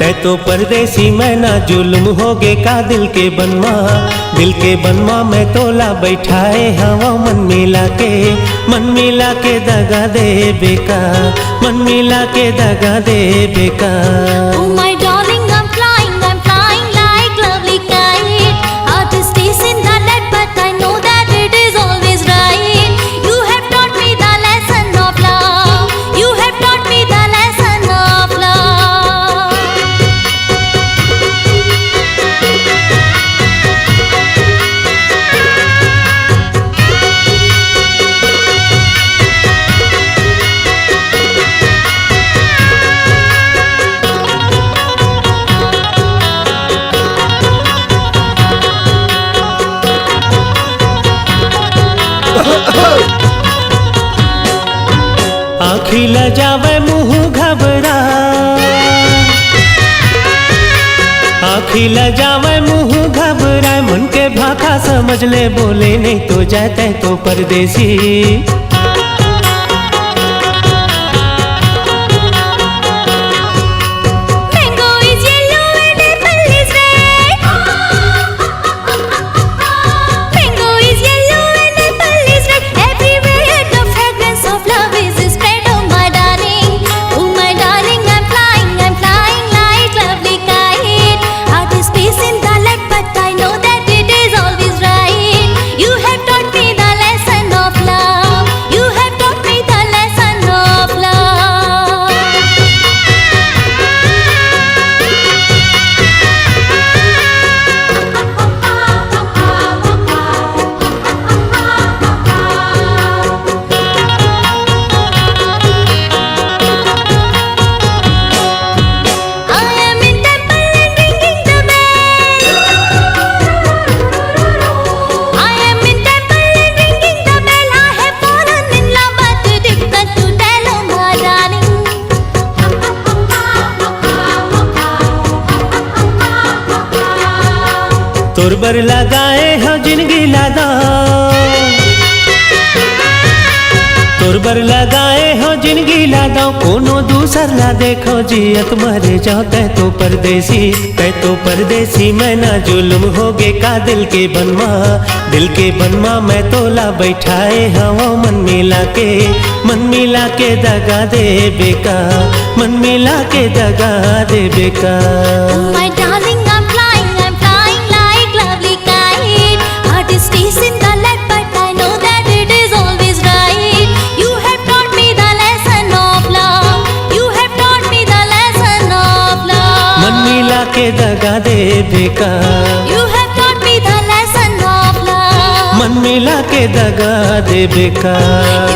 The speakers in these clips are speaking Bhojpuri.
तै तो परदेसी मैं ना जुल्म होगे का दिल के बनवा मैं तोला बैठाए हवा मन मिला के दगा दे बेका, मन मिला के दगा दे बेका। Oh my darling, I'm flying like lovely kite. Heart is chasing the lead, but I know that it is always right. You have taught me the lesson of love. You have taught me the lesson of love. आँखी ल जावे मुँह घबरा, आँखी ल जावे मुँह घबराए, मन के भाषा समझ ले बोले नहीं तो जाते तो परदेसी। Mango is yellow and apple is red. Mango is yellow and apple is red. Everywhere the fragrance of love is spread. Oh my darling, I'm flying like lovely kite. Heart is pacing the lead, but I know that it is always right. You have taught me the lesson of love. You have taught me the lesson of love. I am in temple and ringing the bell. I am in temple and ringing the bell. I have fallen in love, but difficult to tell, oh my darling. तोर बर लगाए हो जिंदगी लादा, तोर बर लगाए हो जिंदगी लादा, कोनो दूसर ला देखो जियत मरे जाओ। तै तो परदेसी मैं ना जुल्म होगे का दिल के बनवा मैं तोला बैठाए हवा मन मिला के दगा दे बेका, मन मिला के दगा दे बेका। Oh my darling, I'm flying like lovely kite. Heart is chasing the lead, but I know that it is always right. You have taught me the lesson of love. You have taught me the lesson of love. मन मिला के दगा दे बेका, You have taught me the lesson of love. मन मिला के दगा दे बेका।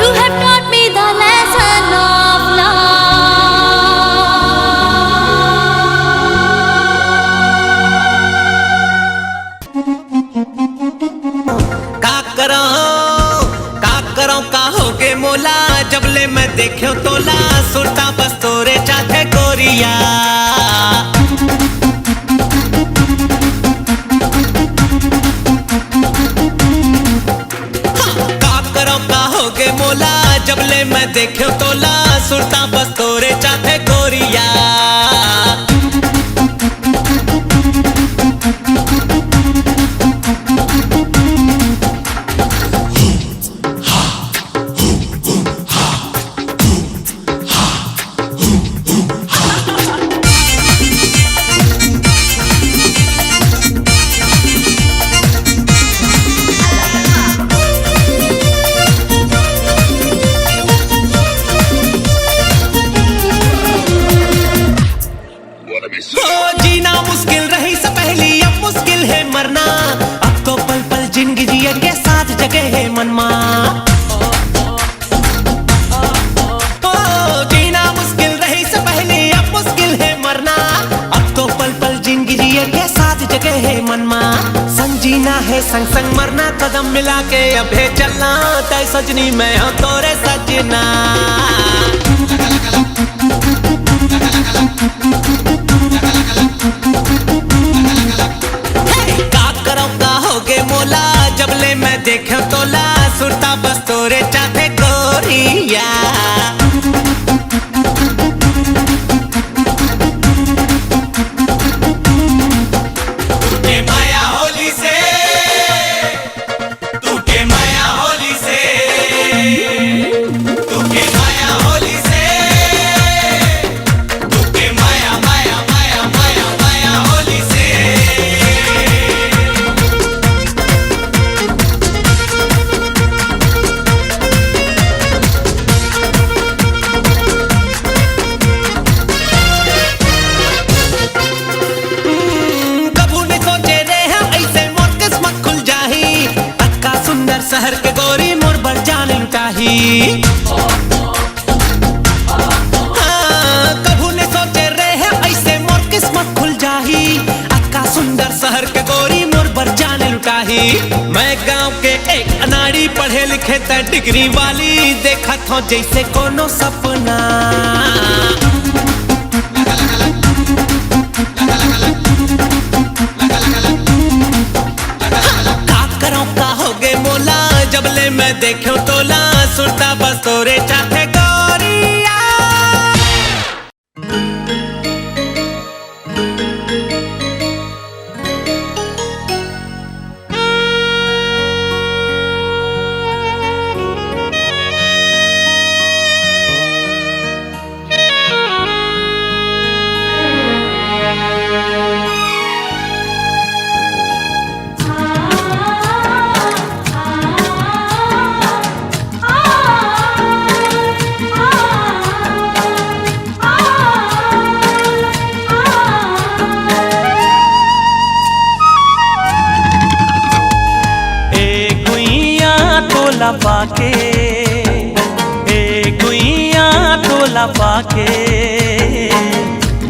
You have taught me the lesson of love. का करो का होगे मोला, जब ले मैं देखो तोला, सुरता बस तोरे चाहे गोरिया। का करो का होगे मोला, जब ले मैं देखो तोला, सुरता बस तोरे चाहे गोरिया। जीना मुश्किल रही से पहली, अब मुश्किल है मरना। अब तो पल पल जिंदगी जिए के साथ जगे है मनमा। जीना मुश्किल रही से पहली, अब मुश्किल है मरना। अब तो पल पल जिंदगी जिए के साथ जगे है मनमा। संग जीना है संग संग मरना, कदम मिला के अब है चलना। तय सजनी मैं हूँ तोरे सजना। का करो का होगे मोला, जब ले मैं देखो तोला, सुरता बस तोरे चाहे गोरिया। सुंदर शहर के गोरी मोर बर जान लुटाही। कभू ने सोचे रहे ऐसे मोर किस्मत खुल जाही। अक्का सुंदर शहर के गोरी मोर बर जान लुटाही। मैं गांव के एक अनाड़ी पढ़े लिखे त डिग्री वाली देखत हो जैसे कोनो सपना। जबले मैं देखो तोला सुनता बस तोरे चाहे गोरिया। पाके ए गुइया तोला पाके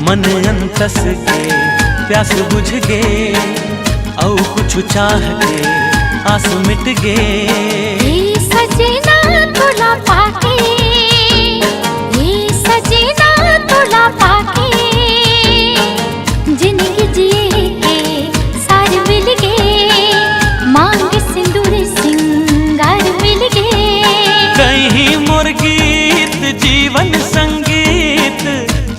मन अंतस के प्यास बुझ गे औ कुछ चाह के आस मिट गे। सजना तोला पाके सजना तोला पाके जिंदगी जिए के सार मिल गे। मांग सिंदूर कहीं मोर गीत जीवन संगीत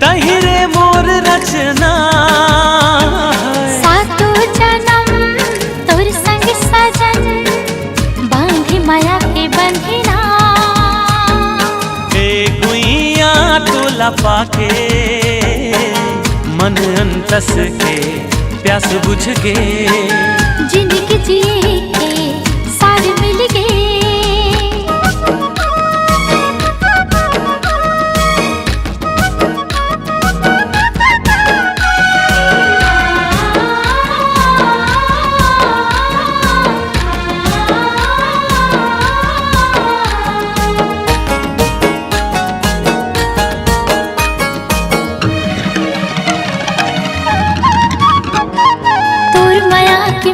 तहिरे मोर रचना। सातो जन्म तोर संग सजन बांधे माया के बंधना। ए गुइया तोला पाके मन अंतस के प्यास बुझ गे। जिंदगी जिए के सार मिल गे।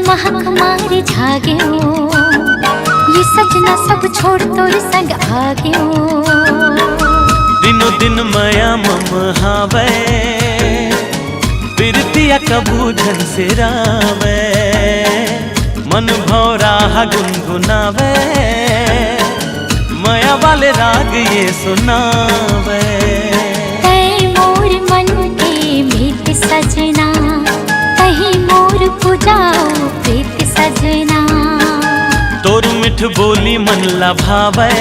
महक मारे झागे ये सजना सब छोड़ तोर संग आगे। दिनो दिन माया मम हावे बिरतिया कबूझन से रावे। मन भौरा गुनगुनावे माया वाले राग ये सुनावे। मोर मन के मीत सजना कहीं मोर पुजाओ प्रीत सजना। तोर मिठ बोली मन लभावे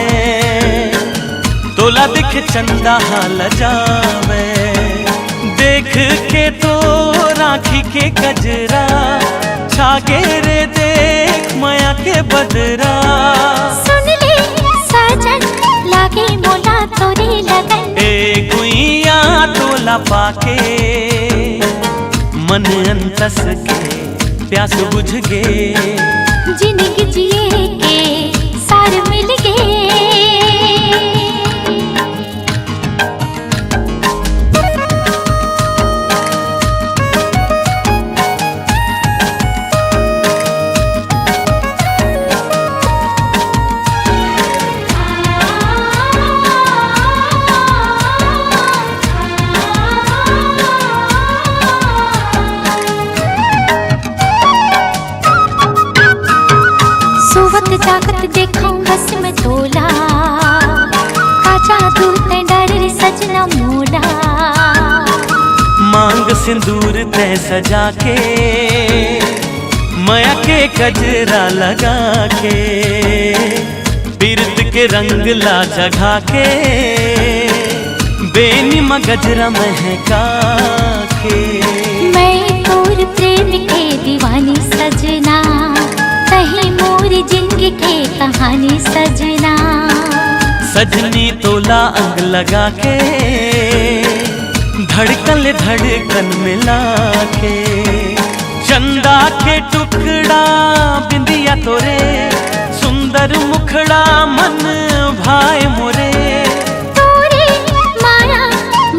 तोला दिख चंदा हाल जावे। देख के तो राखी के गजरा छागे रे देख माया के बदरा। सुन ले साजन लागे मोला तोरे लगन। ए गुइया तोला पाके मन अंतस के प्यास बुझ गे। जिंदगी जिए के सार मिल गे। सोवत जागत देखा बस में तोला काचा दूत डर रे सजना मोला। मांग सिंदूर तय सजा के माया के गजरा लगा के। बिरत के रंग ला जगा के बेनी गजरा महका के। मैं तोर प्रेम के दीवानी सजना कहीं मोर जिंदगी के कहानी सजना। सजनी तोला अंग लगा के धड़कन धड़कन मिला के। चंदा के टुकड़ा बिंदिया तोरे सुंदर सुंदर मुखड़ा मन भाए मोरे। तोरे माया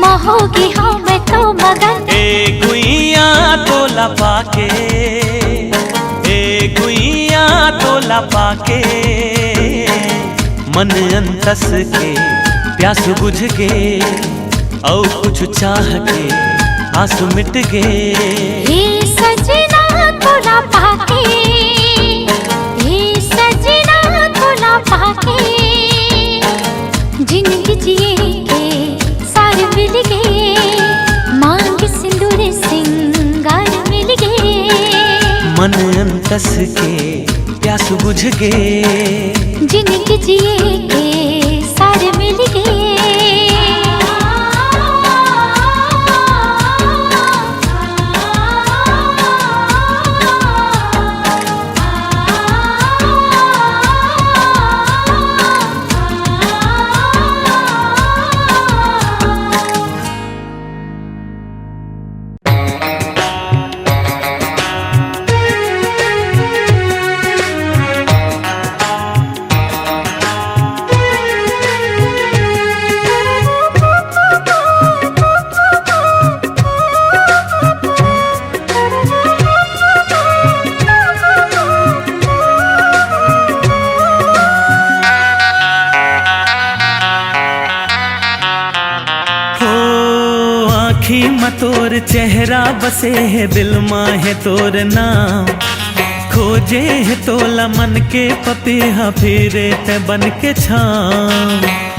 मोहोगी हूँ मैं तो मगन। ए गुइया तोला पाके, ए गुइया तोला पाके, मन अंतस के प्यास बुझ के, औ कुछ चाह के आंस मिट गे। हे सजना तोला पाके, हे सजना तोला पाके, जिंदगी जिए के सारे मिल गए, मांग सिंदूर सिंगार मिल गए। मन अंतस के प्यास बुझ गे, जिंदगी जिए के सारे मिल गए। आँखी में तोर चेहरा बसे है, दिल में है तोर नाम, खोजे है तोला मन के पपीहा, फिरे ते बन के छाम।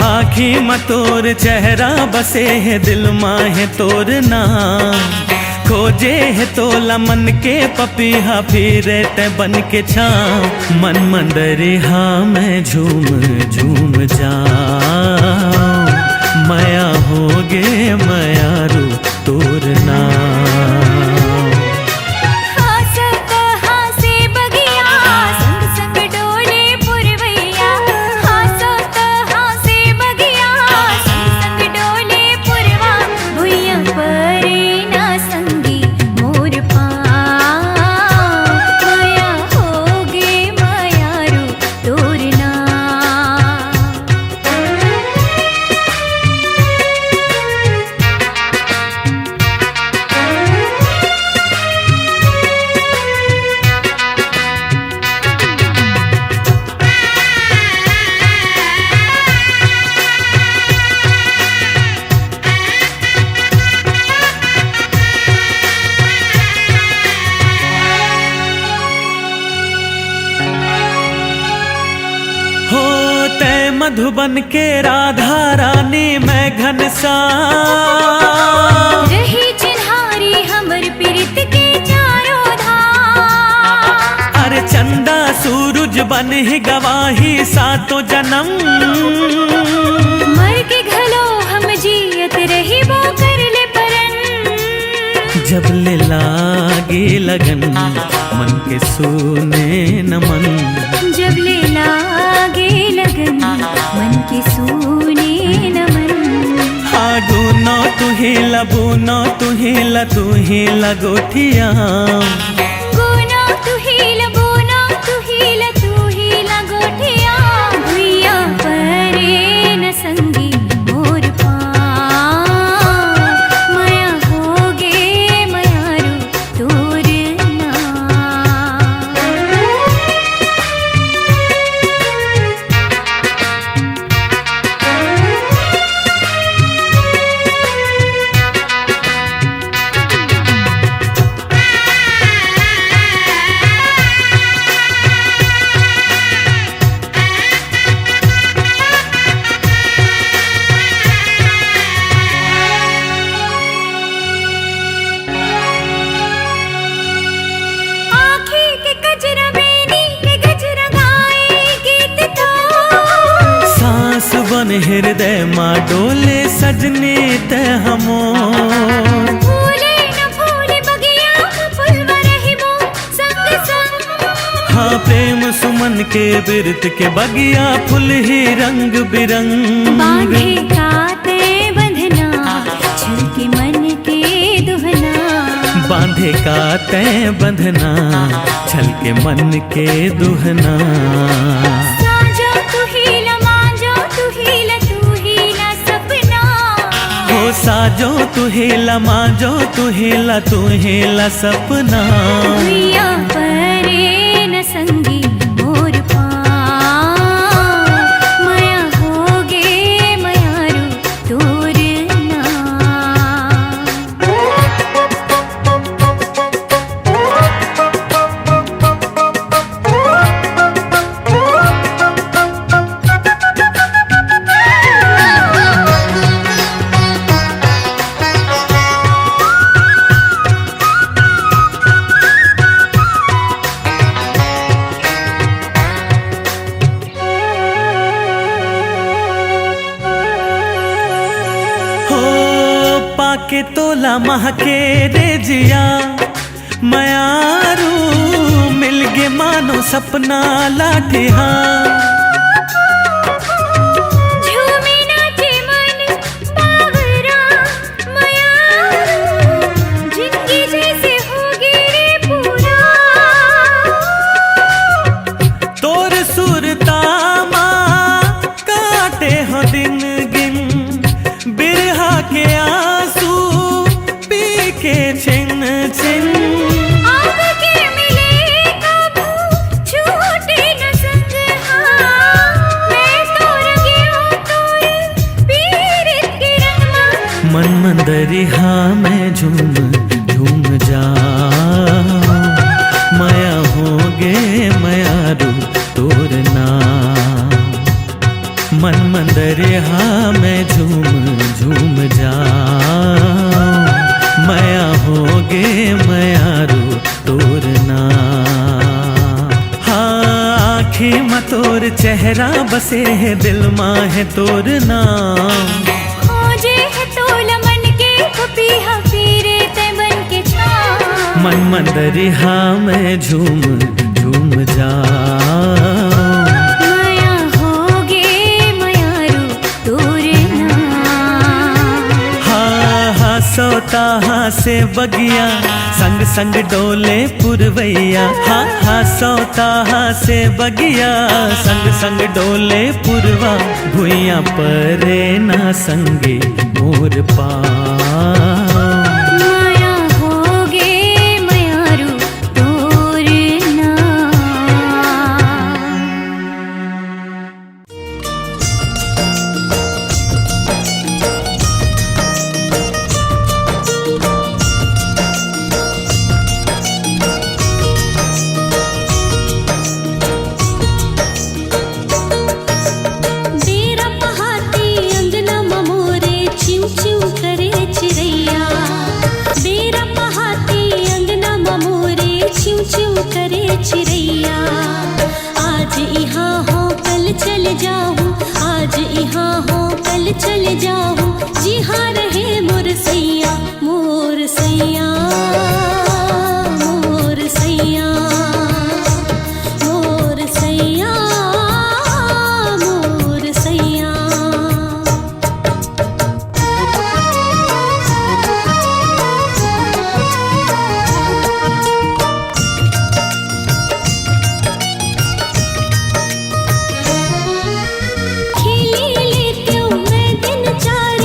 आँखी में तोर चेहरा बसे है, दिल में है तोर नाम, खोजे है तोला मन के पपीहा, फिरे ते बन के छाम। मन मंदरिहा में झूम झूम जाऊं, माया होगे मायारू तोर नाम। हासत हासे बगिया, संग संग डोले पुरवैया। हासत हासे बगिया, संग संग डोले पुरवा। भुइयां परे ना संगी मोर पाँव, माया होगे मायारू तोर नाम। होते मधुबन के राधा रानी मैं घनश्याम, रही चिन्हारी हमर प्रीत के चारों धाम। अरे चंदा सूरज बन ही गवाही सातों जन्म, मर के घलो हम जियत रही वो कर ले परन। जब ले लागे लगन मन के सोने नमन, जब ले लागे लगन मन के सोने नमन। आगुनो तुही लबुनो तुही लतुही लगोठिया, गुना तुही लबुना तुही लतुही लगोठिया। भुइयां परे न संगी मोर पाँव, माया होगे मायारू तोर नाम। बन हृदय माँ डोले सजने ते हमोर। फूले न फूले बगिया फूलवा रहिबो संग संग। हाँ प्रेम सुमन के बिरत के बगिया फूल ही रंग बिरंग। बांधे काते बंधना छल के मन के दुहना। बांधे काते बंधना छल के मन के दुहना। साजो तू हेला माजो तू हेला सपना भुइया परे न संगी मोर माया होगे मयारू तोर ना के तोला महके रे जिया मयारू मिल गे मानो सपना लाठिया झूमे नाचे मन बावरा मयारू जिंदगी जैसे होगी रे पूरा तोर सुरता माँ काटे हो दिन गिन बिरहा के आंसू पी के छिन छिन अब के मिले कब छूटे न संग मैं तोर गया तोर पीरित के रंगमा मन मंदरिहा में झूम झूम जा माया होगे मयारू तोर नाम मन मंदरिहा में झूम झूम जा माया होगे मयारू तोर नाम हाँ आँखें में तोर चेहरा बसे है दिल माँ है तोर नाम खोजे है तोल मन के पपीहा पीरे ते बन के छाँव मन मंदरिहा में झूम झूम जा माया होगे मयारू तोर ना हाँ सोता हाँ से बगिया संग संग डोले पुरवैया हाँ सोता हाँ से बगिया संग संग डोले पुरवा भुइया परे ना संगे मोर पा माया होगे मयारू तोर ना बेरा पहाती अंगना ममोरे चिव चिव करे चिड़ैया बेरा पहाती अंगना ममोरे चिव चिव करे चिड़ैया आज यहाँ हो कल चल जाऊँ आज यहाँ हो कल चल जाऊँ जी हाँ रहे मोर सैया मोर सैया मोर सैया मोर सैया मोर सैया खेली लेती हूँ मैं दिन चार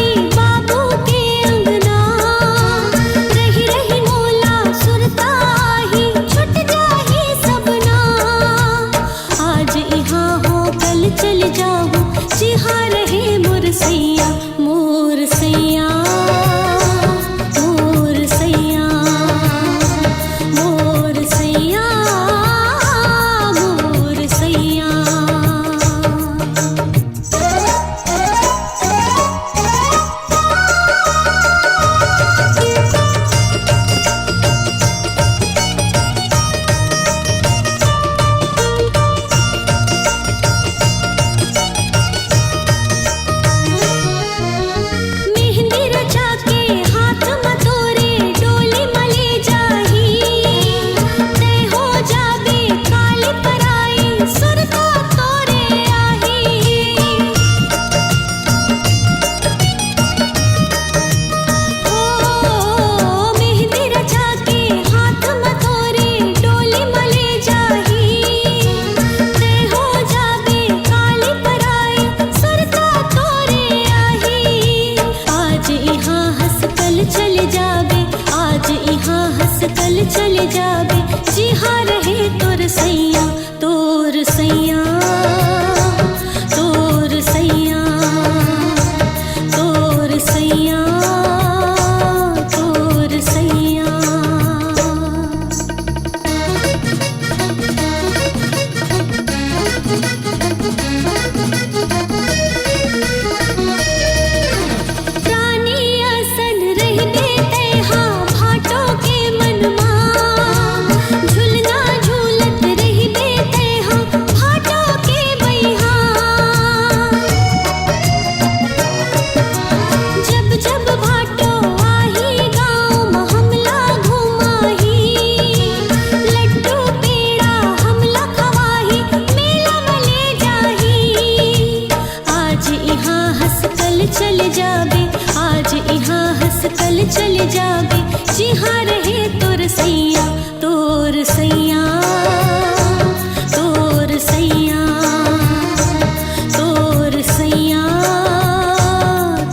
प्राणी असन रहबे तैहा भाटो के मनमा झुलना झूलत रहबे तैहा भाटो के बैहा जब जब भाटो आही गाँव में हमला घुमाही लड्डू पेड़ा हमला खवाही मेला में ले जाही आज यहाँ हंस कल चल जाबे आज यहाँ हंस कल चल जाबे जिहाँ रहे तोर सैया तोर सैया तोर सैया तोर सैया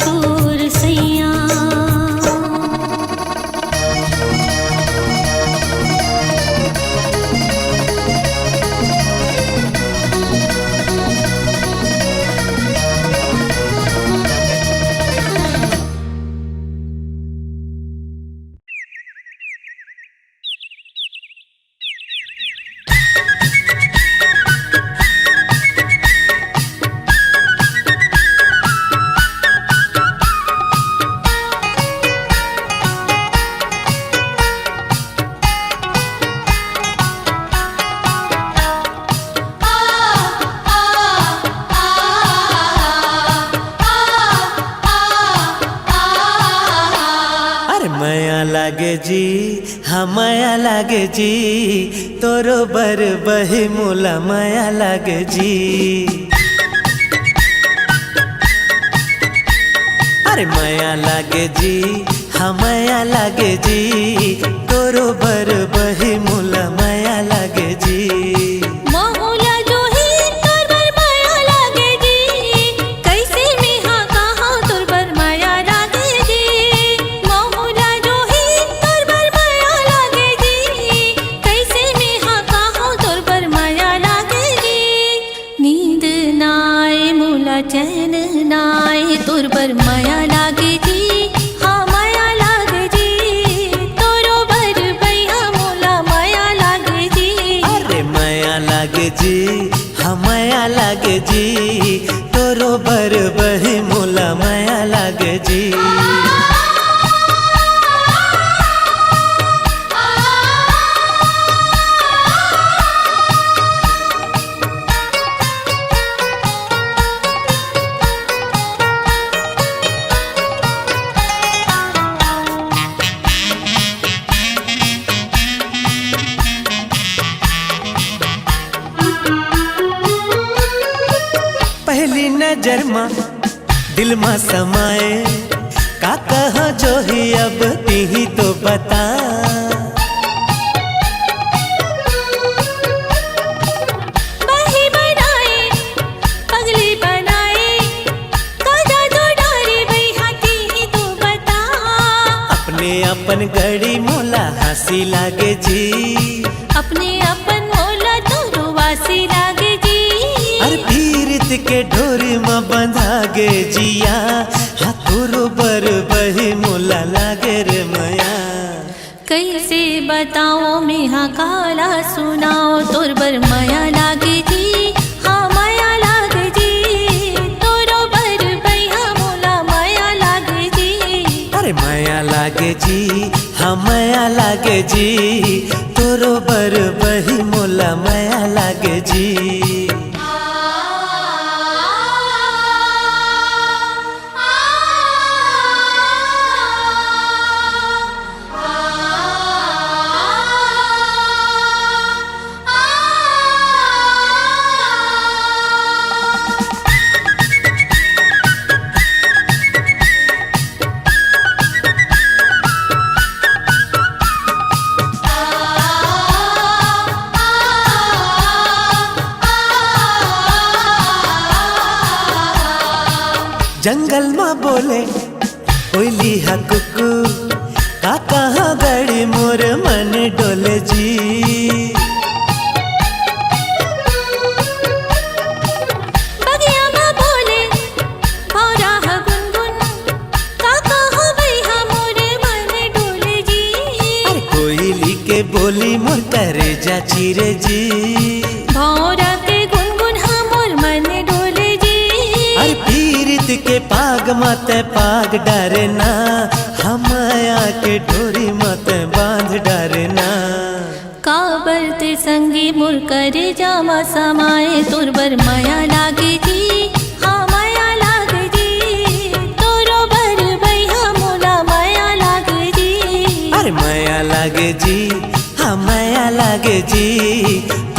तोर सैया अरे माया लागे जी हाँ माया लागे जी तोरो बर बही मोला माया लागे जी अरे माया लागे जी हाँ माया लागे जी तोरो बर बही मोला माया लागे जी मोहला जो ही तोर बर माया लागे जी कैसे में हाँ कहाँ तोर बर माया लागे जी मोहला जो ही तोर बर माया लागे जी कैसे में हाँ कहाँ तोर बर माया लागे जी नींद नाए मोला चैन नाए तोर बर माया लागे जी हाँ माया लागे जी तोरो बर भैया मोला माया लागे जी अरे माया लागे जी हाँ माया लागे जी तोरो बर बही मोला माया लागे जी पहली नजर में दिल में समाए का कहा जो ही अब ही तो बता बही बनाए पगली बनाए काजा तो डारे बई हाथी ही तो बता अपने अपन घड़ी मोला हंसी लागे जी अपने अपन मोला तो रुवासी लागे जी अरे पीरित के डोरी में बंधा गे जिया हाँ तोरो बर बही मोला लागे रे मया कैसे बताओ मैं हाँ काला सुनाओ तोर बर माया लागे जी हाँ माया लागे जी तोरो बर भैया मोला माया लागे जी अरे माया लागे जी हाँ माया लागे जी तोरो बर बही मोला माया लागे जी जंगल में बोले कोयली हा कुकू का कहाँ गड़ी मोर मन डोले जी बगिया में बोले भौरा हा गुनगुन का कहाँ भैया मोर मन डोले जी अरे कोयली के बोली मोर करे जा चिरे जी भौरा के गुनगुन हा मत पाग डरना, हमया के डोरी मत बांध डरना। काबरते संगी मुर करे जामा समाए तुरबर माया लागे जी, हाँ माया लागे जी, तोरो बर भैया मोला माया लागे जी। अरे माया लागे जी, हाँ माया लागे जी,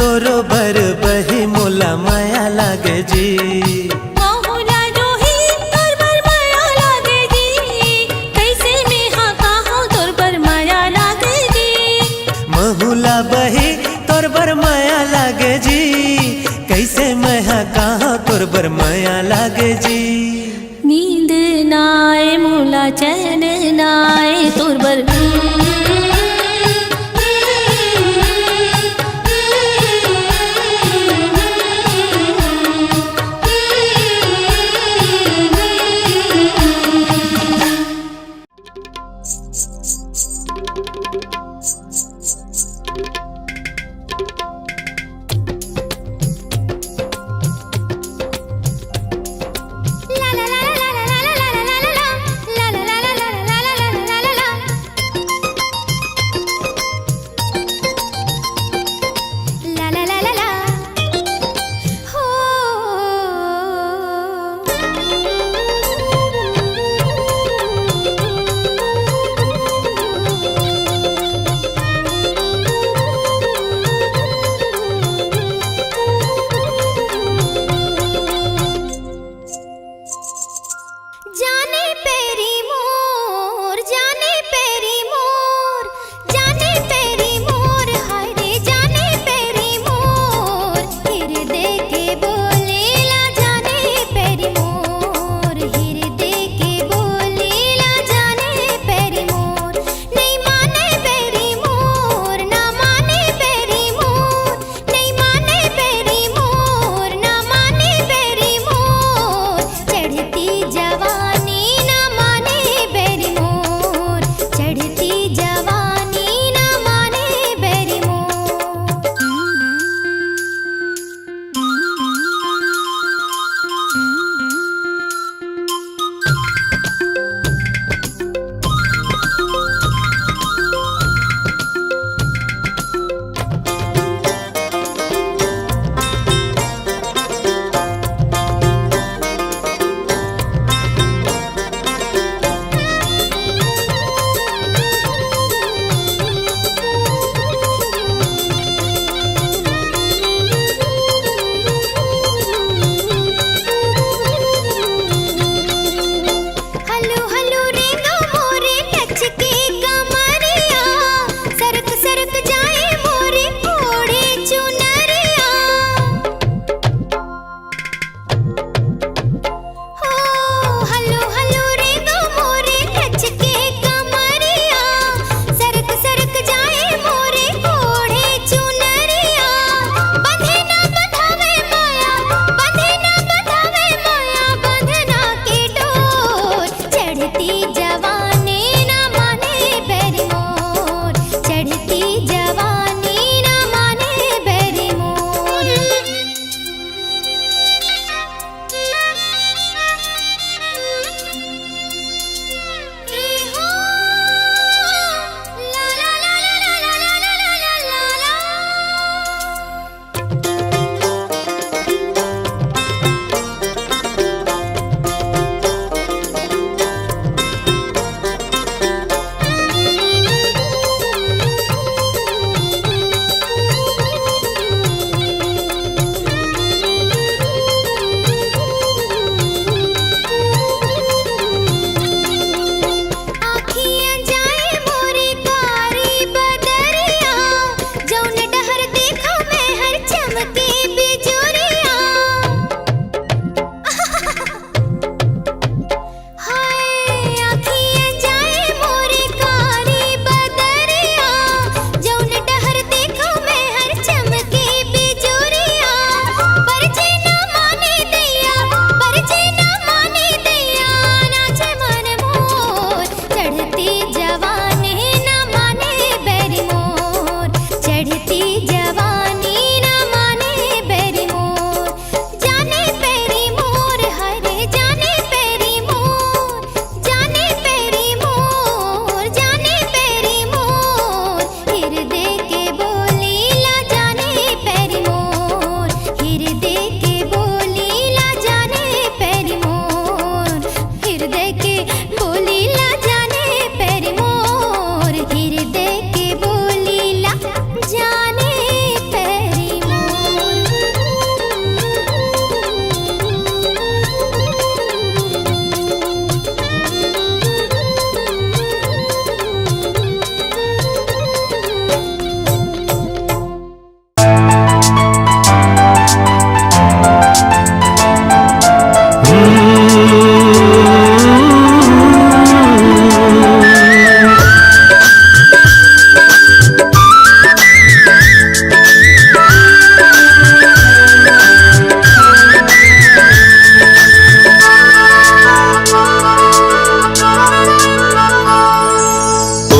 तोरो बर बही मोला माया लागे जी। महुला जोही तोर बर माया लागे जी, कैसे में हाँ काहो तोर बर माया लागे जी। महुला बही तोर बर माया लागे जी, कैसे मैं कहाँ तोर बर माया लागे जी। नींद नाए मोला चैन नाए तोर बर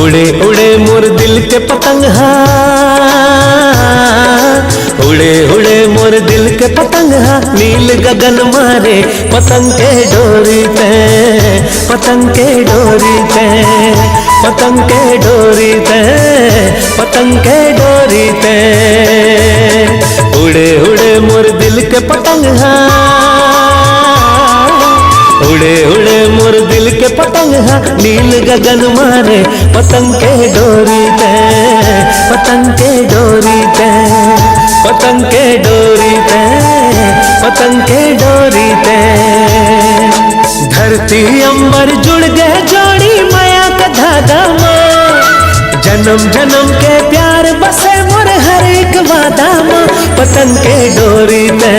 उड़े उड़े मोर दिल के पतंग हा, उड़े उड़े मोर दिल के पतंग हा, नील गगन मारे पतंग के डोरी पे, पतंग के डोरी पे, पतंग के डोरी पे, पतंग के डोरी पे। उड़े उड़े मोर दिल के पतंग हा, उड़े उड़े मोर दिल के पतंग हा, नील गगन मारे पतंग के डोरी पे, पतंग के डोरी पे, पतंग के डोरी पे, पतंग के डोरी पे। धरती अंबर जुड़ गए जोड़ी माया का धागा माँ, जन्म जन्म के प्यार बसे मोर हर एक वादा माँ। पतंग के डोरी पे,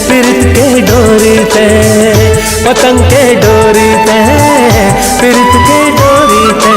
प्रीत के डोरी पे, पतंग के डोरी पे, प्रीत के डोरी पे।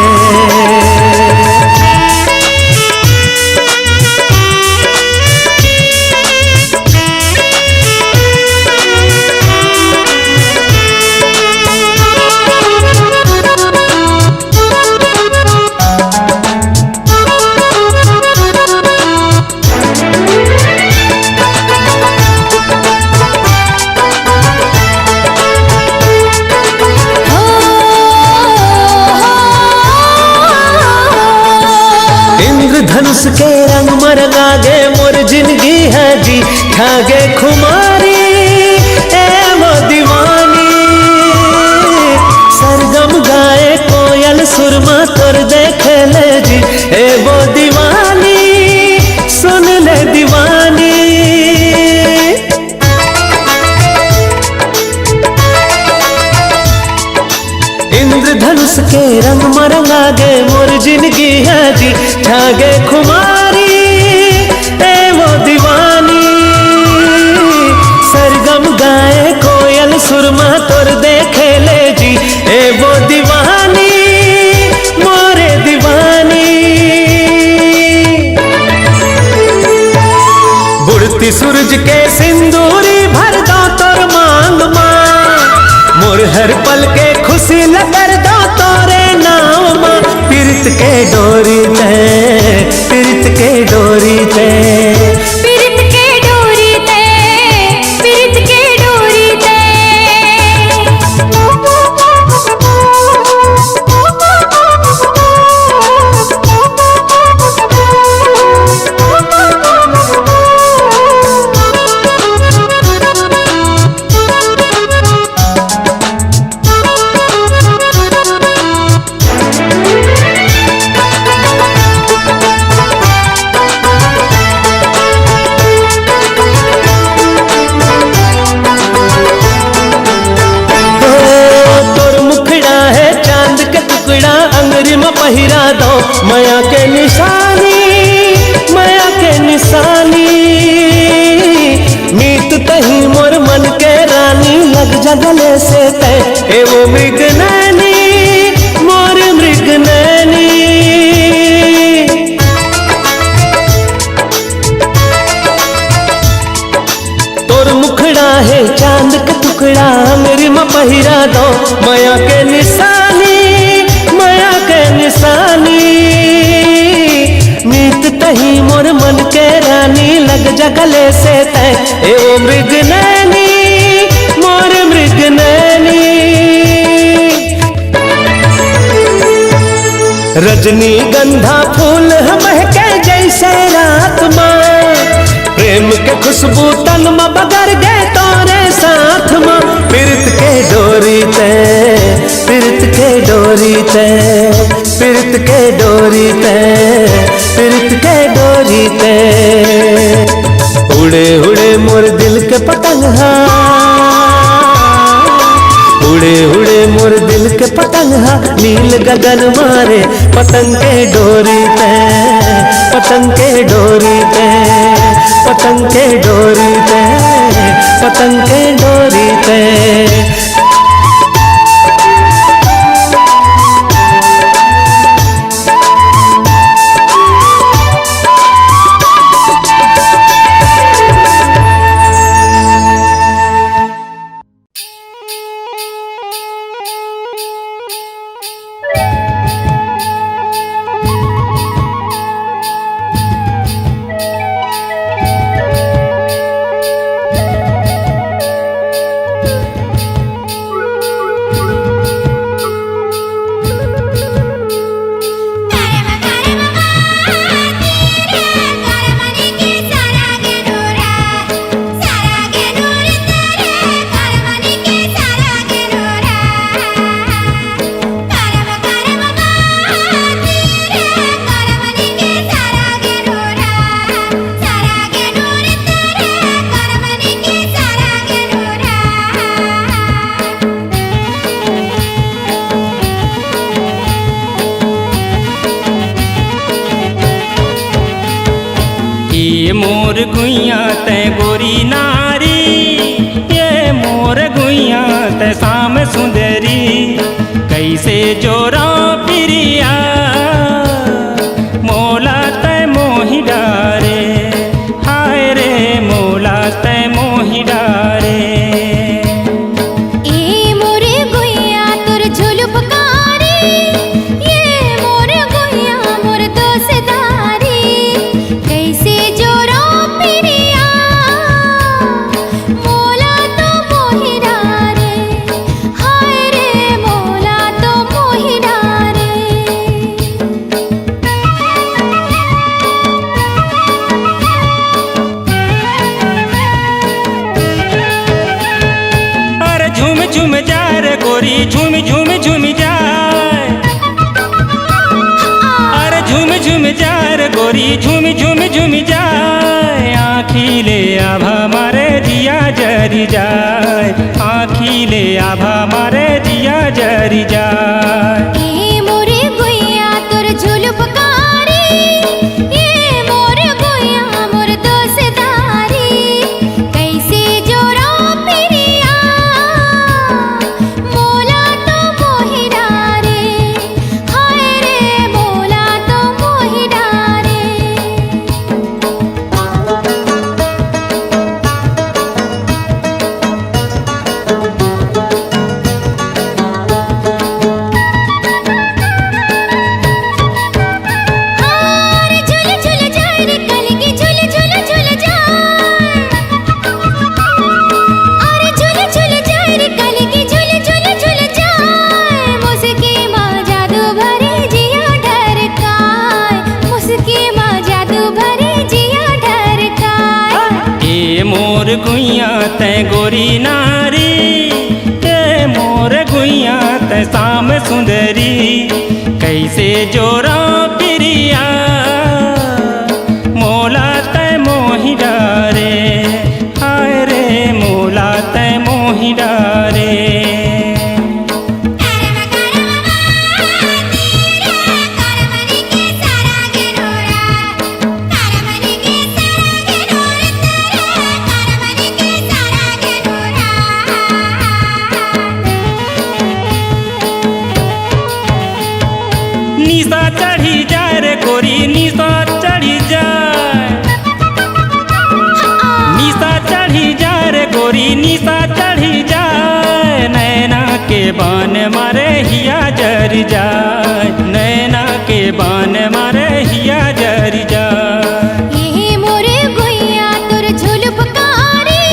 धनुष के रंग मरंगा गे मोर जिंदगी है जी, ठागे खुमारी ए वो दीवानी। सरगम गाए कोयल सुरमा तोर देखे ले जी, ए वो दीवानी सुन ले दीवानी। इंद्रधनुष के रंग मरंगा गे मोर जिंदगी है जी, ठागे खुमारी ए वो दीवानी। सरगम गाए कोयल सुरमा तोर देखे ले जी, ए वो दीवानी मोरे दीवानी। बुढ़ती सूरज के सिंदूरी भर दो तोर मांग माँ, मोर हर पल के खुशी लगर दो तोरे नाम माँ। प्रीत के डोरी पे, प्रीत के डोरी पे, प्रीत के डोरी ते, प्रीत के डोरी ते। पहिरा दो माया के निशानी, माया के निशानी। मीत तही मोर मन के रानी, लग जगले से तय ए वो मृग नैनी, मोर मृग नैनी। तोर मुखड़ा है चांद का टुकड़ा, मेरी माँ पहिरा दो माया के निशानी, माया के निशानी। मीत तही मोर मन के रानी, लग जगले से तय ए ओ मृग नैनी, मोर मृग नैनी। रजनी गंधा फूल महके जैसे रात माँ, प्रेम के खुशबू तन में बगर गए तोरे साथ माँ। प्रीत के डोरी ते, प्रीत के डोरी ते, प्रीत के डोरी ते, प्रीत के डोरी ते। उड़े उड़े मोर दिल के पतंग हा, उड़े उड़े मोर दिल के पतंग हा, नील गगन मारे पतंग के डोरी पे, पतंग के डोरी पे, पतंग के डोरी पे, पतंग के डोरी पे। सुंदरी कैसे जोरा पिरिया मोला तय मोहि डारे हाय रे मोला तय मोहि डारे ए मोरे गुइया तोर झुलुपकारी ये मोर गुइया मोर दोसदारी कैसे जोरो पिरिया मोला तो मोहि डारे हाय रे मोला तो मोहि डारे अरे झूम झूम जा रे गोरी झूम झूम झूम जाए अरे झूम झूम जा रे गोरी झूम झूम झूम जाए आँखी ले आभा मारे दिया जरी जाए आँखी ले आभा मारे दिया जरी जाए ए मोरे गुइया तोर झुलुपकारी ये मोर गुइया मोर दोसदारी कैसे जोरो पिरिया मोला तो मोहि डारे हाय रे मोला तो मोहि डारे अरे झुल झुल जाए रे कलगी झुल झुल झुल जाए अरे झुल झुल जाए रे कलगी झुल झुल झुल जाए मुस्की माँ जादू भरे जिया ढरकाए मुस्की माँ जादू भरे जिया ढरकाए ए मोर गुइया तै गोरी नारी ए मोर गुइया तै शाम सुंदरी कैसे जोरा पिरिया मोला तै मोहि डारे हाय रे मोला तै मोहि डारे निशा चढ़ी जाए रे गोरी निशा चढ़ी जाए निशा चढ़ी जाए रे गोरी निशा चढ़ी जाए नैना के बान मारे हिया जर जाए नैना के बान मारे हिया जर जाए ये मोरे गुइया तोर झुलुपकारी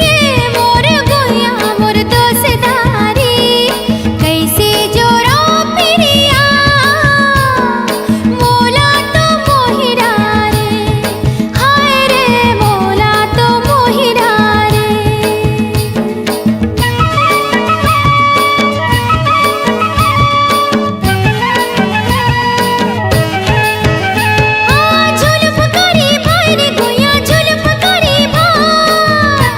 ये मोर गुइया मोर दोसदारी कैसे जोरो पिरिया मोला तो मोहि डारे हाय रे मोला तो मोहि डारे झुलुपकारी भाई रे गुइया झुलुपकारी भाई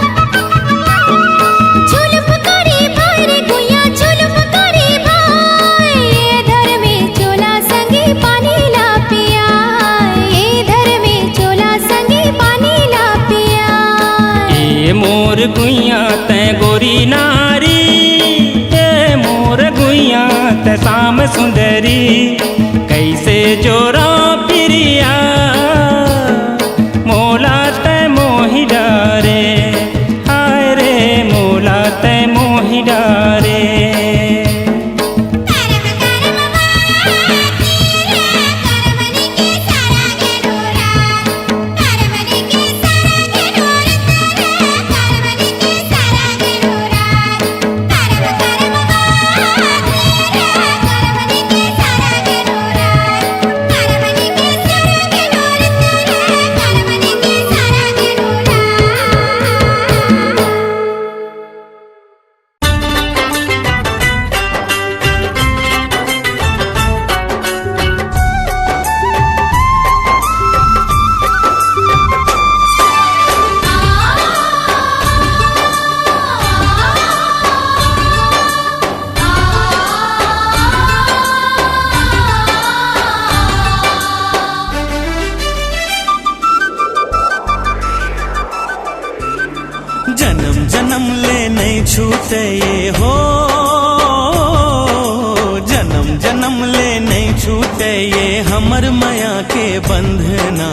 झुलुपकारी भाई रे गुइया झुलुपकारी भाई ये धर में चोला संगी पानी ला पिया ये धर में चोला संगी पानी ला पिया ए मोर गुइया तै गोरी नारी ए मोर गुइया तै शाम सुंदरी कैसे जोरा पिरिया मोला तै मोहि डारे हाय रे मोला तै मोहि डारे जन्म जन्म ले नहीं छूटे ये हो हमर माया के बंधना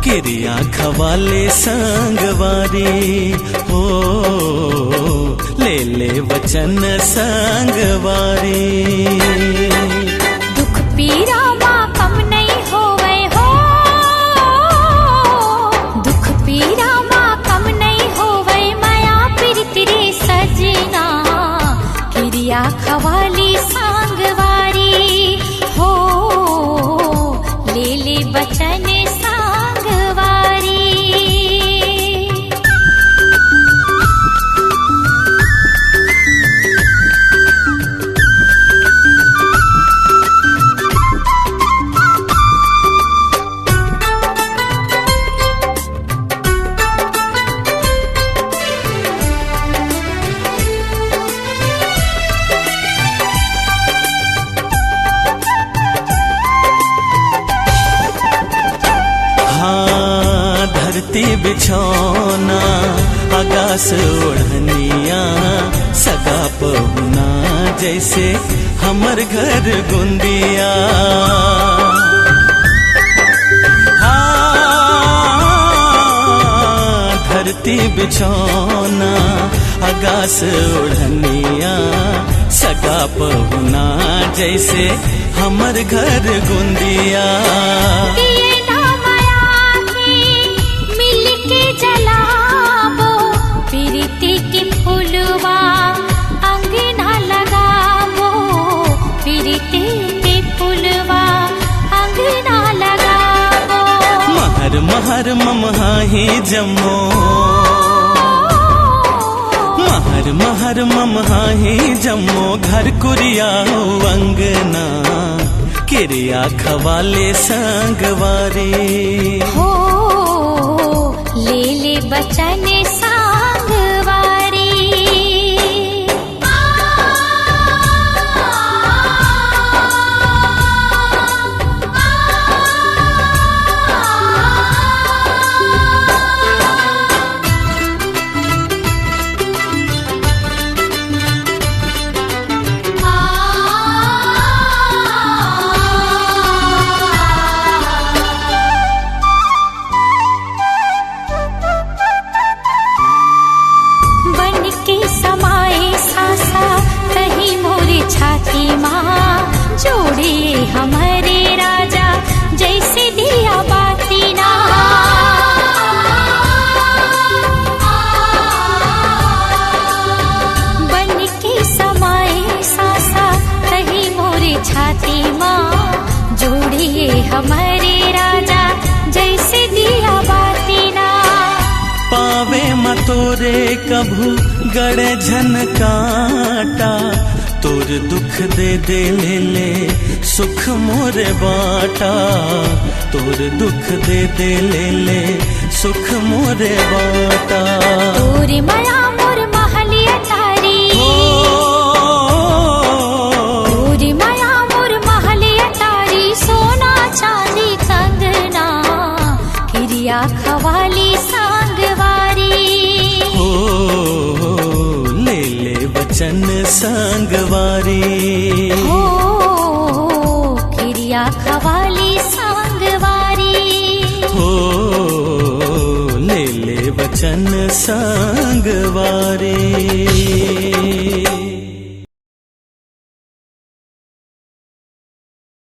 किरिया खवाले संगवारी हो ले ले वचन संगवारी। दुख पीरा माँ कम नहीं होवे हो, दुख पीरा माँ कम नहीं होवे माया पीर तेरे सजना किरिया खवाली सांगवारी हो ले ले बचन सांगवारी। धरती बिछौना आकाश ओढ़निया सगा पहुना जैसे हमर घर गुंदिया। धरती बिछौना आकाश ओढ़निया सगा पहुना जैसे हमर घर गुंदिया। महर ममहाही जम्मो महर महर ममहाही जम्मो घर कुरिया अंगना किरिया खवाले संगवारी हो ले ले बचन सांगवारी। छाती माँ जोड़िए हमारे राजा जैसे दिया बाती ना। बन के समाए सासा कहीं मोरे छाती माँ जोड़िए हमारे राजा जैसे दिया बाती ना। पावे मतोरे कभू गड़े झनकाटा तोर दुख दे दे ले ले सुख मोरे बाटा तोर दुख दे दे ले ले सुख मोरे बाटा। तोर माया मोर महलिया तारी तोर माया मोर महलिया तारी सोना चांदी कंगना किरिया खवाली सांगवारी हो ले ले वचन संगवारी हो किरिया खवाली सांगवारी हो ले ले वचन संगवारी।